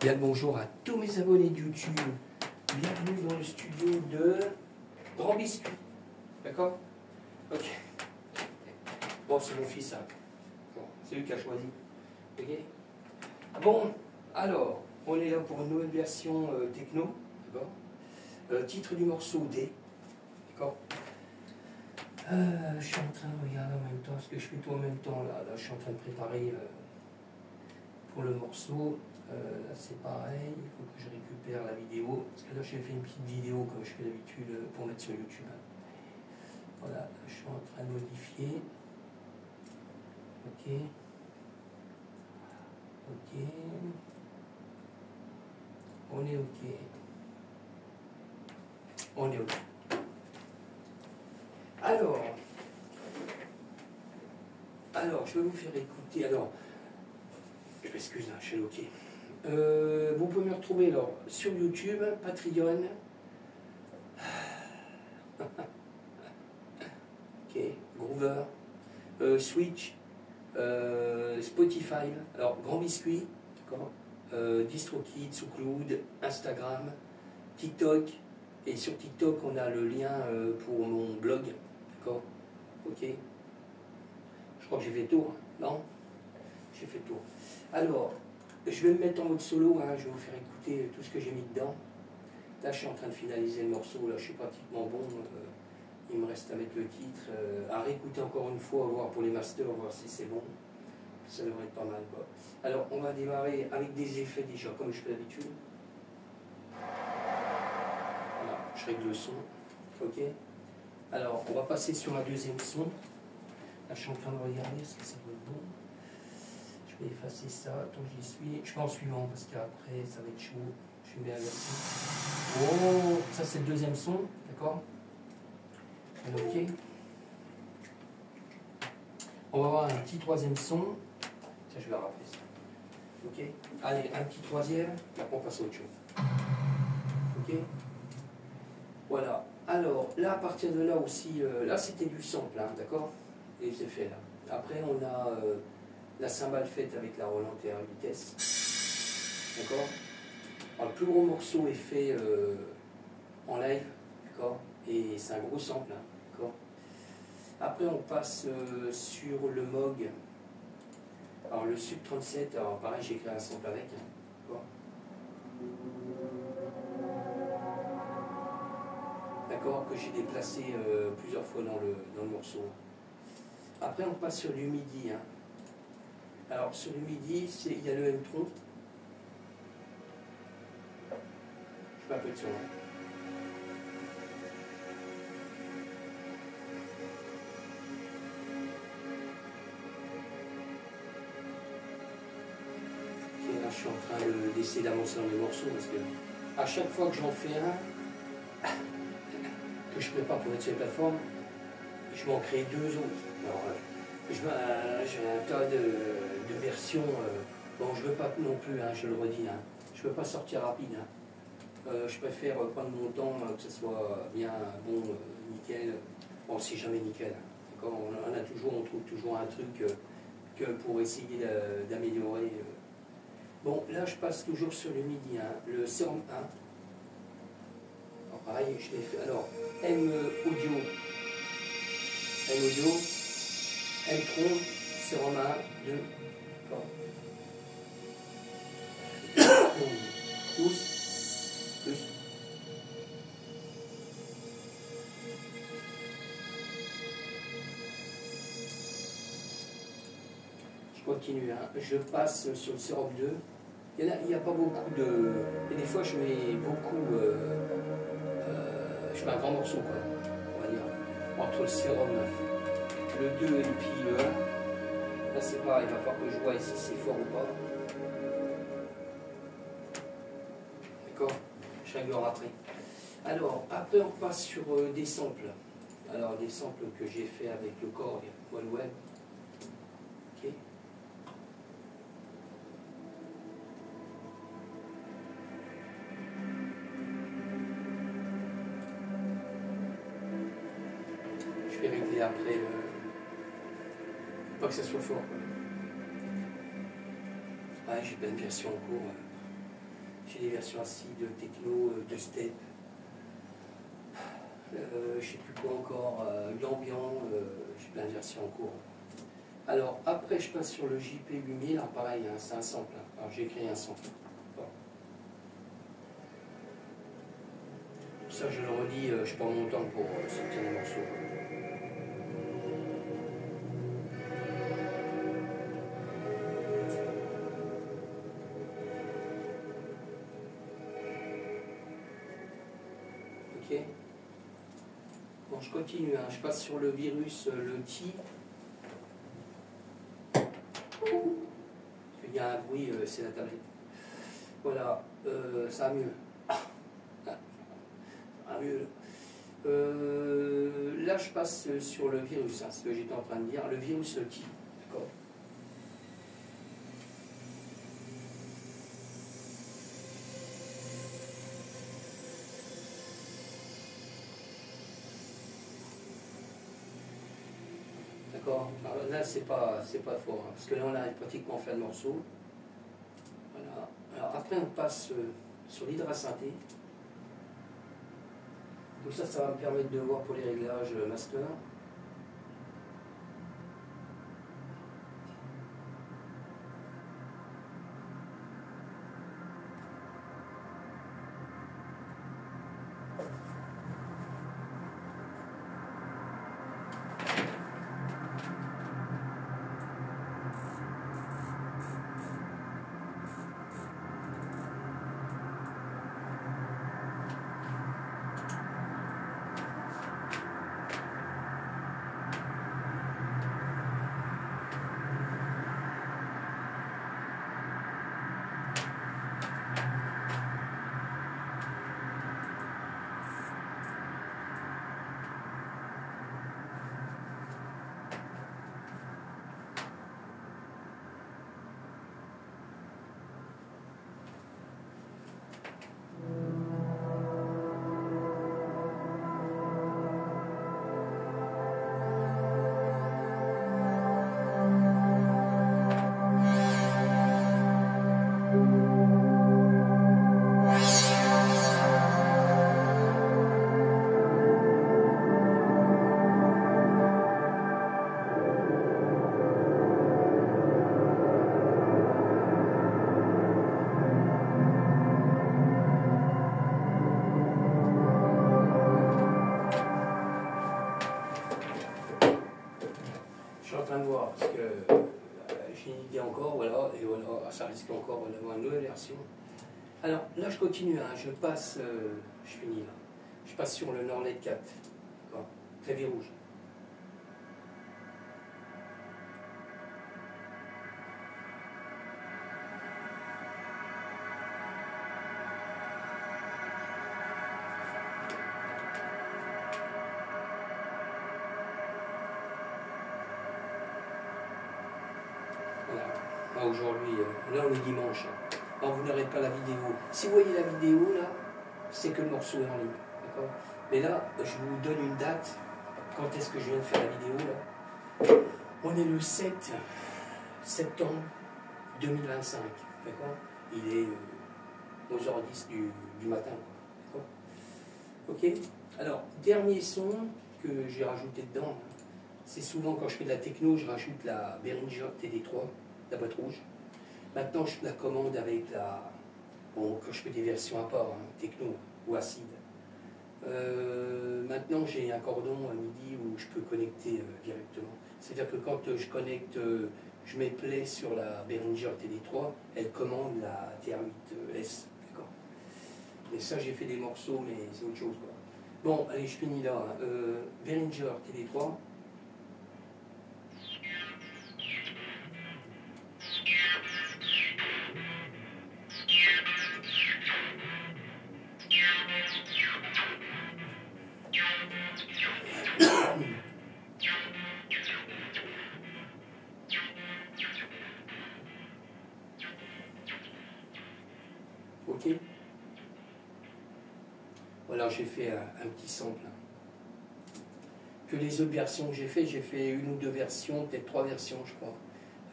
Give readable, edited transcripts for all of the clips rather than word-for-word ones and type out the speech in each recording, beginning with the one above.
Bien le bonjour à tous mes abonnés de YouTube. Bienvenue dans le studio de Grand Biscuit. D'accord? Ok. Bon, c'est mon fils, hein. Bon, c'est lui qui a choisi. Ok? Bon, alors, on est là pour une nouvelle version techno. D'accord? Titre du morceau D. D'accord? Je suis en train de regarder en même temps, ce que je fais tout en même temps. Là, je suis en train de préparer pour le morceau. Là c'est pareil, il faut que je récupère la vidéo, parce que là j'ai fait une petite vidéo comme je fais d'habitude pour mettre sur YouTube. Voilà, là, je suis en train de modifier. Ok. Ok. On est ok. On est ok. Alors, je vais vous faire écouter. Alors, je m'excuse, hein, je suis ok. Vous pouvez me retrouver alors sur YouTube, Patreon, ok, Groover, Switch, Spotify, alors Grand Biscuit, d'accord, DistroKid, SoundCloud, Instagram, TikTok, et sur TikTok on a le lien pour mon blog, d'accord, ok. Je crois que j'ai fait le tour, non? J'ai fait le tour. Alors, je vais me mettre en mode solo, hein, je vais vous faire écouter tout ce que j'ai mis dedans. Là, je suis en train de finaliser le morceau, là, je suis pratiquement bon. Il me reste à mettre le titre, à réécouter encore une fois, voir pour les masters, voir si c'est bon. Ça devrait être pas mal, quoi. Alors, on va démarrer avec des effets déjà, comme je fais d'habitude. Voilà, je règle le son. Ok. Alors, on va passer sur la deuxième son. Là, je suis en train de regarder, est-ce que ça doit être bon? Je vais effacer ça, tant que j'y suis. Je fais en suivant parce qu'après ça va être chaud. Je suis bien averti. Oh, ça c'est le deuxième son, d'accord? Ok. On va avoir un petit troisième son. Tiens, je vais rappeler ça. Ok. Allez, un petit troisième. Après on passe à autre chose. Ok. Voilà. Alors, là, à partir de là aussi, là c'était du sample, hein, d'accord? Les effets là. Après on a la cymbale faite avec la Roland TR vitesse. D'accord? Le plus gros morceau est fait en live, d'accord? Et c'est un gros sample, hein, d'accord? Après on passe sur le Moog. Alors le Sub 37, alors pareil j'ai créé un sample avec, hein, d'accord? D'accord, que j'ai déplacé plusieurs fois dans le morceau. Après on passe sur du MIDI, hein. Alors sur le MIDI, il y a le M-Tron. Je fais un peu de son, hein. Là, je suis en train d'essayer d'avancer dans les morceaux parce que à chaque fois que j'en fais un, que je prépare pour mettre sur les plateformes, je m'en crée deux autres. Alors, j'ai un tas de versions. Bon, je ne veux pas non plus, hein, je le redis, hein, je ne veux pas sortir rapide. Hein. Je préfère prendre mon temps, que ce soit bien bon, nickel. Bon, si jamais nickel. Hein, on trouve toujours un truc que pour essayer d'améliorer. Bon, là je passe toujours sur le MIDI, hein, le Serum 1. Alors pareil, je l'ai fait. Alors, M audio, M-Tron, Serum 1, 2, d'accord. Pouce, plus. Je continue, hein. Je passe sur le Serum 2. Il n'y a pas beaucoup de... Et des fois je mets beaucoup... je mets un grand morceau, quoi, on va dire. Entre le Serum, le 2 et puis le 1. Là c'est pareil, il va falloir que je vois si c'est fort ou pas. D'accord? Je réglera après. Alors, après on passe sur des samples. Alors, des samples que j'ai fait avec le Korg OneWeb. Ok? Je vais régler après. Pas que ça soit fort. Ouais, j'ai plein de versions en cours. des versions acides, techno, de step. Je sais plus quoi encore, l'ambiant, j'ai plein de versions en cours. Alors après je passe sur le JP8000, alors pareil, hein, c'est un sample. Hein. Alors j'ai créé un sample. Bon. Ça je le redis, je prends mon temps pour sortir les morceaux. Ok. Bon, je continue, hein. Je passe sur le virus, le T. Il y a un bruit, c'est la tablette. Voilà, ça va mieux. Ça va mieux. Là, je passe sur le virus, hein, ce que j'étais en train de dire, le virus T. D'accord. D'accord. Là, c'est pas fort, hein, parce que là, on a pratiquement fait le morceau. Voilà. Alors après, on passe sur l'hydrasynthé. Donc ça va me permettre de voir pour les réglages master. Je suis en train de voir, parce que j'ai une idée encore, voilà, et voilà, ça risque encore d'avoir une nouvelle version. Alors là je continue, hein, je passe, je finis là, je passe sur le Nornet 4, d'accord, clavier rouge. Voilà, aujourd'hui, là on est dimanche. Alors vous n'aurez pas la vidéo. Si vous voyez la vidéo là, c'est que le morceau est en ligne. D'accord. Mais là, je vous donne une date. Quand est-ce que je viens de faire la vidéo là? On est le 7 septembre 2025. D'accord. Il est 11h10 du matin. D'accord. Ok. Alors, dernier son que j'ai rajouté dedans, c'est souvent quand je fais de la techno, je rajoute la Behringer TD3, la boîte rouge. Maintenant, je la commande avec la... Bon, quand je fais des versions à part, hein, techno ou acide. Maintenant, j'ai un cordon à MIDI où je peux connecter directement. C'est-à-dire que quand je connecte, je mets play sur la Behringer TD3, elle commande la TR8S. D'accord. Et ça, j'ai fait des morceaux, mais c'est autre chose, quoi. Bon, allez, je finis là. Behringer TD3. Ok. Voilà, j'ai fait un petit sample. Que les autres versions que j'ai fait une ou deux versions, peut-être 3 versions, je crois,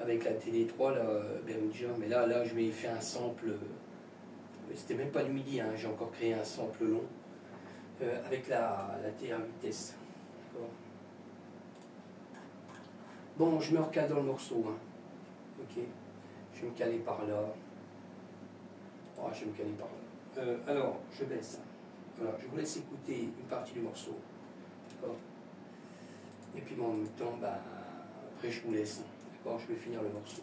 avec la TD3, la Behringer. Mais là, je vais faire un sample c'était même pas du midi, hein, j'ai encore créé un sample long avec la TR vitesse. Bon, je me recale dans le morceau, hein. Ok, je vais me caler par là. Oh, je vais me caler par là. Alors, je baisse. Voilà, je vous laisse écouter une partie du morceau. D'accord. Et puis en même temps, bah, après je vous laisse. D'accord, je vais finir le morceau.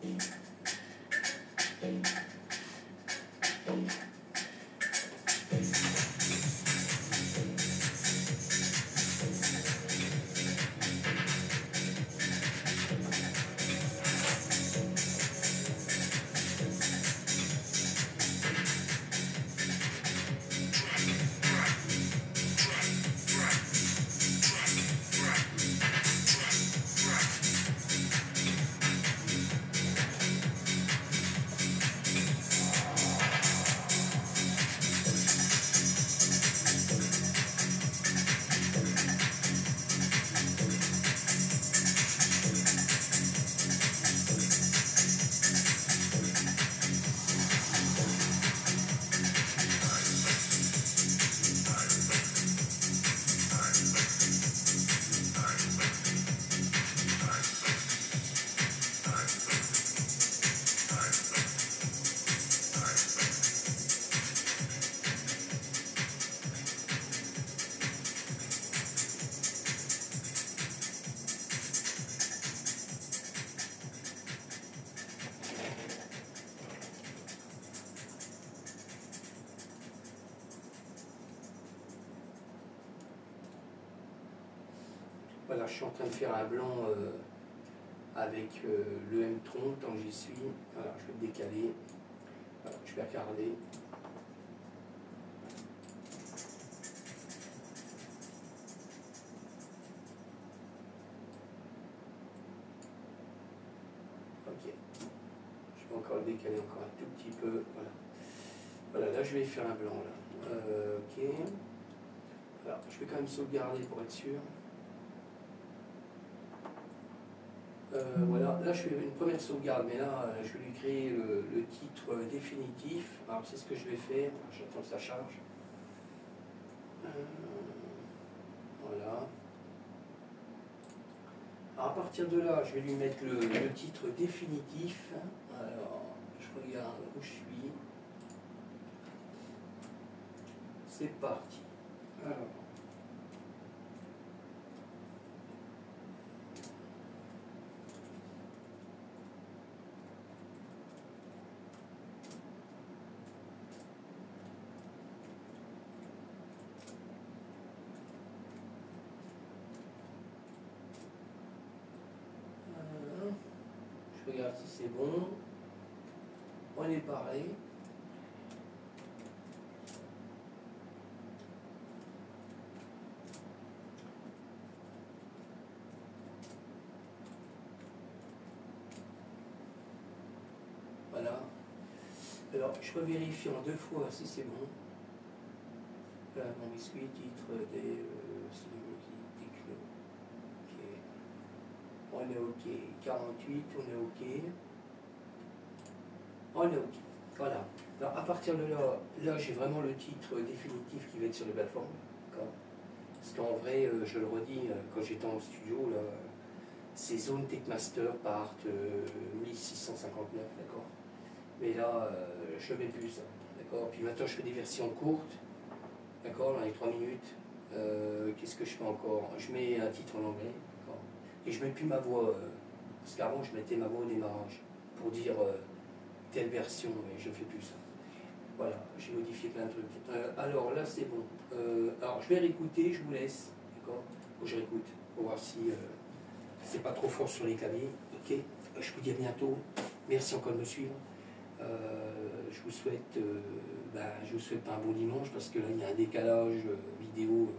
Voilà, je suis en train de faire un blanc avec le M-tron tant que j'y suis. Voilà, je vais le décaler. Voilà, je vais regarder. Ok. Je vais encore le décaler encore un tout petit peu. Voilà. Voilà, là je vais faire un blanc là. Ok. Alors, je vais quand même sauvegarder pour être sûr. Voilà, là je fais une première sauvegarde, mais là je vais lui créer le titre définitif. Alors c'est ce que je vais faire, j'attends que ça charge. Voilà. Alors à partir de là, je vais lui mettre le titre définitif. Alors, je regarde où je suis. C'est parti. Alors. Je regarde si c'est bon. On est pareil. Voilà. Alors, je revérifie en 2 fois si c'est bon. Mon biscuit, titre des techno. Ok. On est ok. 48, on est ok. On est ok. Voilà. Alors, à partir de là, j'ai vraiment le titre définitif qui va être sur les plateformes. Parce qu'en vrai, je le redis, quand j'étais en studio, là, c'est Zone Techmaster Part 1659, d'accord. Mais là, je ne mets plus ça, d'accord. Puis maintenant, je fais des versions courtes, d'accord, dans les 3 minutes. Qu'est-ce que je fais encore? Je mets un titre en anglais, d'accord. Et je ne mets plus ma voix, parce qu'avant, je mettais ma voix au démarrage, pour dire telle version, mais je ne fais plus ça. Voilà, j'ai modifié plein de trucs. Alors là, c'est bon. Alors, je vais réécouter, je vous laisse, d'accord. Je réécoute, pour voir si c'est pas trop fort sur les claviers. Ok, je vous dis à bientôt. Merci encore de me suivre. Je vous souhaite pas un bon dimanche parce que là il y a un décalage vidéo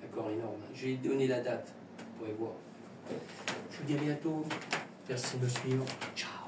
d'accord énorme. J'ai donné la date, vous pourrez voir. Je vous dis à bientôt. Merci de me suivre. Ciao.